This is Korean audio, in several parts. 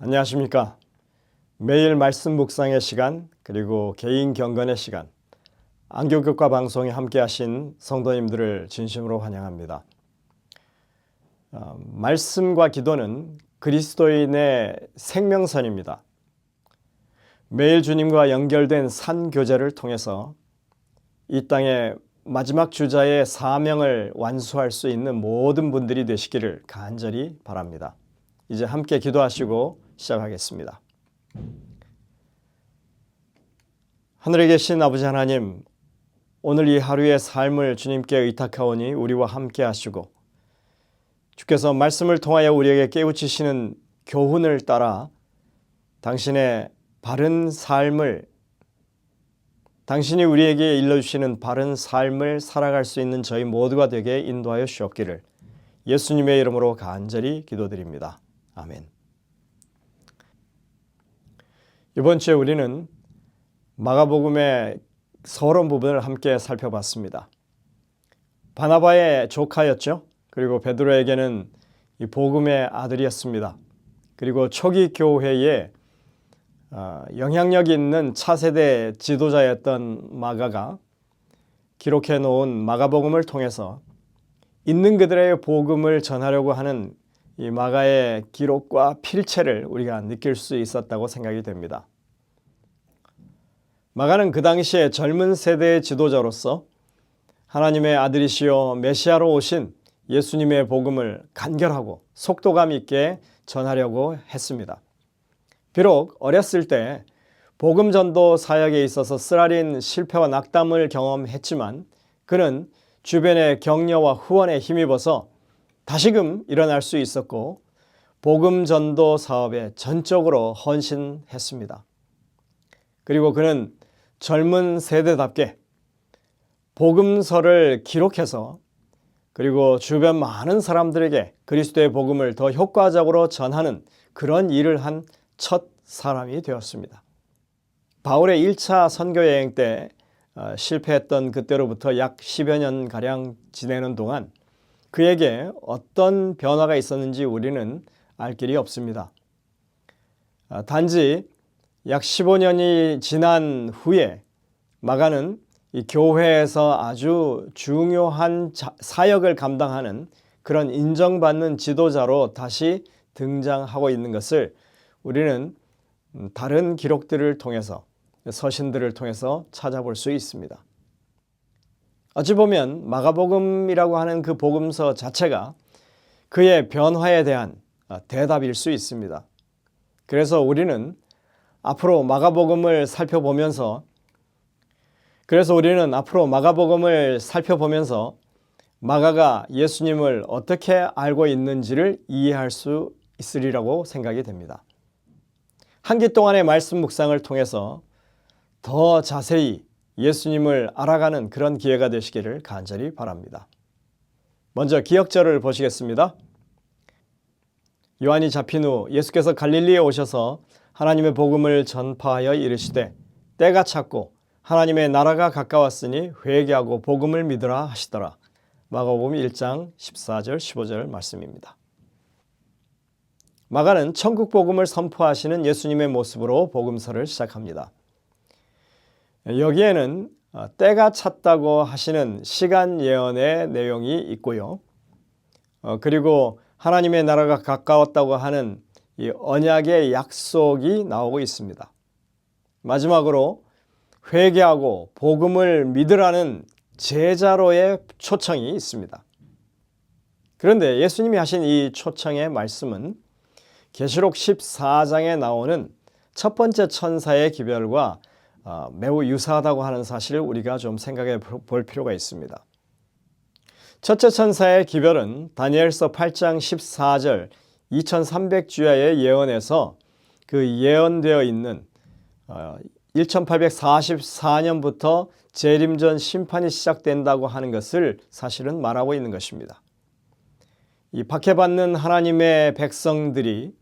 안녕하십니까. 매일 말씀 묵상의 시간 그리고 개인 경건의 시간 안교교과 방송에 함께 하신 성도님들을 진심으로 환영합니다. 말씀과 기도는 그리스도인의 생명선입니다. 매일 주님과 연결된 산교제를 통해서 이 땅의 마지막 주자의 사명을 완수할 수 있는 모든 분들이 되시기를 간절히 바랍니다. 이제 함께 기도하시고 시작하겠습니다. 하늘에 계신 아버지 하나님, 오늘 이 하루의 삶을 주님께 의탁하오니 우리와 함께 하시고 주께서 말씀을 통하여 우리에게 깨우치시는 교훈을 따라 당신의 바른 삶을, 당신이 우리에게 일러주시는 바른 삶을 살아갈 수 있는 저희 모두가 되게 인도하여 주옵기를 예수님의 이름으로 간절히 기도드립니다. 아멘. 이번 주에 우리는 마가복음의 서론 부분을 함께 살펴봤습니다. 바나바의 조카였죠. 그리고 베드로에게는 이 복음의 아들이었습니다. 그리고 초기 교회에 영향력 있는 차세대 지도자였던 마가가 기록해 놓은 마가복음을 통해서 있는 그들의 복음을 전하려고 하는 이 마가의 기록과 필체를 우리가 느낄 수 있었다고 생각이 됩니다. 마가는 그 당시에 젊은 세대의 지도자로서 하나님의 아들이시요 메시아로 오신 예수님의 복음을 간결하고 속도감 있게 전하려고 했습니다. 비록 어렸을 때 복음 전도 사역에 있어서 쓰라린 실패와 낙담을 경험했지만 그는 주변의 격려와 후원에 힘입어서 다시금 일어날 수 있었고 복음 전도 사업에 전적으로 헌신했습니다. 그리고 그는 젊은 세대답게 복음서를 기록해서 그리고 주변 많은 사람들에게 그리스도의 복음을 더 효과적으로 전하는 그런 일을 한 첫 사람이 되었습니다. 바울의 1차 선교 여행 때 실패했던 그때로부터 약 10여 년가량 지내는 동안 그에게 어떤 변화가 있었는지 우리는 알 길이 없습니다. 단지 약 15년이 지난 후에 마가는 이 교회에서 아주 중요한 사역을 감당하는 그런 인정받는 지도자로 다시 등장하고 있는 것을 우리는 다른 기록들을 통해서, 서신들을 통해서 찾아볼 수 있습니다. 어찌 보면 마가복음이라고 하는 그 복음서 자체가 그의 변화에 대한 대답일 수 있습니다. 그래서 우리는 앞으로 마가복음을 살펴보면서 마가가 예수님을 어떻게 알고 있는지를 이해할 수 있으리라고 생각이 됩니다. 한 기 동안의 말씀 묵상을 통해서 더 자세히 예수님을 알아가는 그런 기회가 되시기를 간절히 바랍니다. 먼저 기역절을 보시겠습니다. 요한이 잡힌 후 예수께서 갈릴리에 오셔서 하나님의 복음을 전파하여 이르시되 때가 찼고 하나님의 나라가 가까웠으니 회개하고 복음을 믿으라 하시더라. 마가복음 1장 14절 15절 말씀입니다. 마가는 천국 복음을 선포하시는 예수님의 모습으로 복음서를 시작합니다. 여기에는 때가 찼다고 하시는 시간 예언의 내용이 있고요. 그리고 하나님의 나라가 가까웠다고 하는 이 언약의 약속이 나오고 있습니다. 마지막으로 회개하고 복음을 믿으라는 제자로의 초청이 있습니다. 그런데 예수님이 하신 이 초청의 말씀은 계시록 14장에 나오는 첫 번째 천사의 기별과 매우 유사하다고 하는 사실을 우리가 좀 생각해 볼 필요가 있습니다. 첫째 천사의 기별은 다니엘서 8장 14절 2300주야의 예언에서 그 예언되어 있는 1844년부터 재림전 심판이 시작된다고 하는 것을 사실은 말하고 있는 것입니다. 이 박해받는 하나님의 백성들이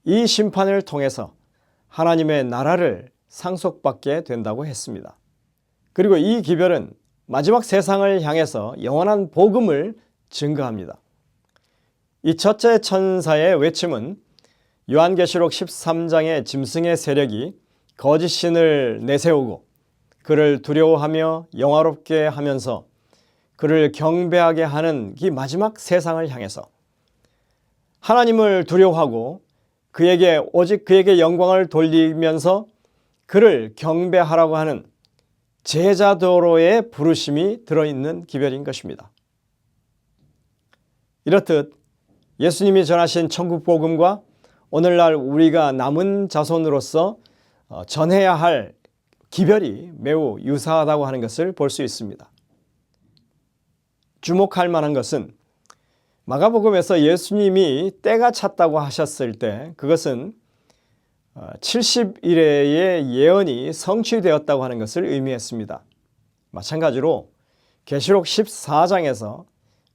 이 심판을 통해서 하나님의 나라를 상속받게 된다고 했습니다. 그리고 이 기별은 마지막 세상을 향해서 영원한 복음을 증거합니다. 이 첫째 천사의 외침은 요한계시록 13장의 짐승의 세력이 거짓 신을 내세우고 그를 두려워하며 영화롭게 하면서 그를 경배하게 하는 이 마지막 세상을 향해서 하나님을 두려워하고 오직 그에게 영광을 돌리면서 그를 경배하라고 하는 제자도로의 부르심이 들어있는 기별인 것입니다. 이렇듯 예수님이 전하신 천국 복음과 오늘날 우리가 남은 자손으로서 전해야 할 기별이 매우 유사하다고 하는 것을 볼 수 있습니다. 주목할 만한 것은 마가복음에서 예수님이 때가 찼다고 하셨을 때 그것은 70일의 예언이 성취되었다고 하는 것을 의미했습니다. 마찬가지로 계시록 14장에서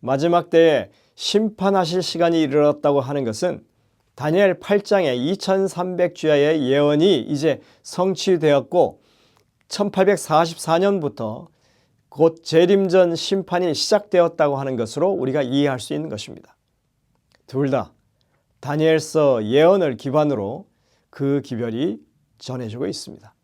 마지막 때에 심판하실 시간이 이르렀다고 하는 것은 다니엘 8장의 2300주야의 예언이 이제 성취되었고 1844년부터 곧 재림전 심판이 시작되었다고 하는 것으로 우리가 이해할 수 있는 것입니다. 둘 다 다니엘서 예언을 기반으로 그 기별이 전해지고 있습니다.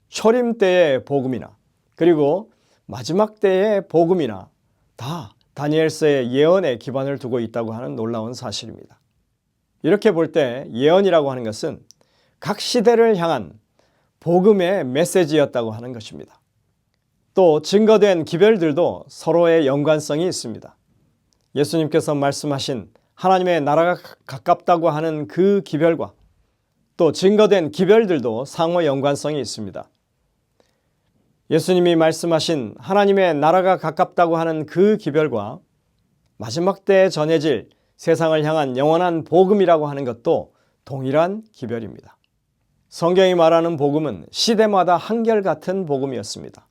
초림 때의 복음이나 그리고 마지막 때의 복음이나 다 다니엘서의 예언에 기반을 두고 있다고 하는 놀라운 사실입니다. 이렇게 볼 때 예언이라고 하는 것은 각 시대를 향한 복음의 메시지였다고 하는 것입니다. 또 증거된 기별들도 서로의 연관성이 있습니다. 예수님께서 말씀하신 하나님의 나라가 가깝다고 하는 그 기별과 또 증거된 기별들도 상호 연관성이 있습니다. 예수님이 말씀하신 하나님의 나라가 가깝다고 하는 그 기별과 마지막 때에 전해질 세상을 향한 영원한 복음이라고 하는 것도 동일한 기별입니다. 성경이 말하는 복음은 시대마다 한결같은 복음이었습니다.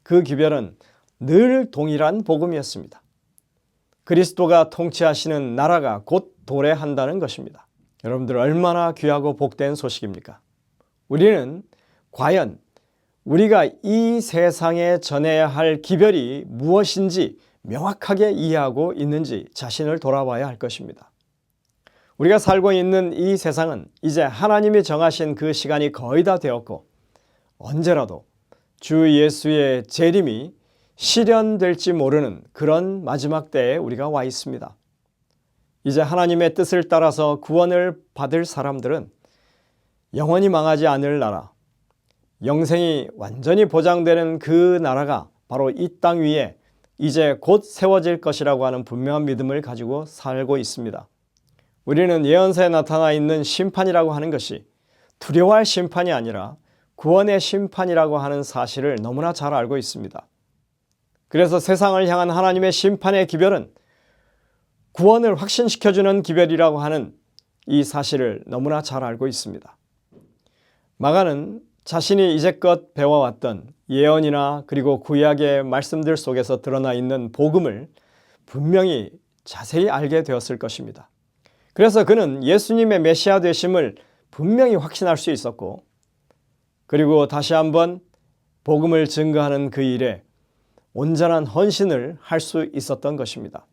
그 기별은 늘 동일한 복음이었습니다. 그리스도가 통치하시는 나라가 곧 도래한다는 것입니다. 여러분들 얼마나 귀하고 복된 소식입니까? 우리는 과연 우리가 이 세상에 전해야 할 기별이 무엇인지 명확하게 이해하고 있는지 자신을 돌아봐야 할 것입니다. 우리가 살고 있는 이 세상은 이제 하나님이 정하신 그 시간이 거의 다 되었고 언제라도 주 예수의 재림이 실현될지 모르는 그런 마지막 때에 우리가 와 있습니다. 이제 하나님의 뜻을 따라서 구원을 받을 사람들은 영원히 망하지 않을 나라, 영생이 완전히 보장되는 그 나라가 바로 이 땅 위에 이제 곧 세워질 것이라고 하는 분명한 믿음을 가지고 살고 있습니다. 우리는 예언서에 나타나 있는 심판이라고 하는 것이 두려워할 심판이 아니라 구원의 심판이라고 하는 사실을 너무나 잘 알고 있습니다. 그래서 세상을 향한 하나님의 심판의 기별은 구원을 확신시켜주는 기별이라고 하는 이 사실을 너무나 잘 알고 있습니다. 마가는 자신이 이제껏 배워왔던 예언이나 그리고 구약의 말씀들 속에서 드러나 있는 복음을 분명히 자세히 알게 되었을 것입니다. 그래서 그는 예수님의 메시아 되심을 분명히 확신할 수 있었고 그리고 다시 한번 복음을 증거하는 그 일에 온전한 헌신을 할 수 있었던 것입니다.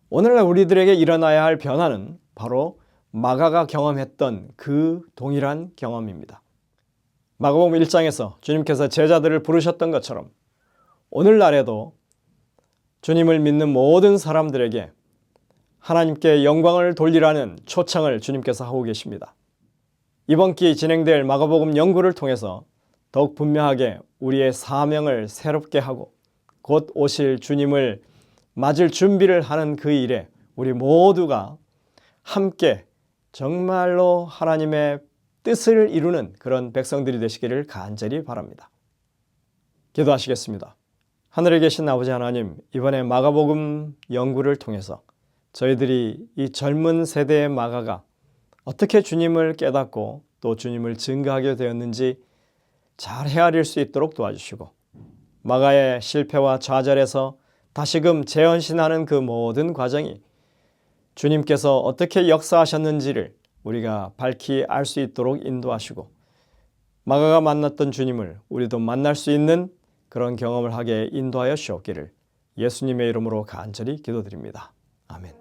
오늘날 우리들에게 일어나야 할 변화는 바로 마가가 경험했던 그 동일한 경험입니다. 마가복음 1장에서 주님께서 제자들을 부르셨던 것처럼 오늘날에도 주님을 믿는 모든 사람들에게 하나님께 영광을 돌리라는 초청을 주님께서 하고 계십니다. 이번 기 진행될 마가복음 연구를 통해서 더욱 분명하게 우리의 사명을 새롭게 하고 곧 오실 주님을 맞을 준비를 하는 그 일에 우리 모두가 함께 정말로 하나님의 뜻을 이루는 그런 백성들이 되시기를 간절히 바랍니다. 기도하시겠습니다. 하늘에 계신 아버지 하나님, 이번에 마가복음 연구를 통해서 저희들이 이 젊은 세대의 마가가 어떻게 주님을 깨닫고 또 주님을 증거하게 되었는지 잘 헤아릴 수 있도록 도와주시고 마가의 실패와 좌절에서 다시금 재헌신하는 그 모든 과정이 주님께서 어떻게 역사하셨는지를 우리가 밝히 알 수 있도록 인도하시고 마가가 만났던 주님을 우리도 만날 수 있는 그런 경험을 하게 인도하여 주옵기를 예수님의 이름으로 간절히 기도드립니다. 아멘.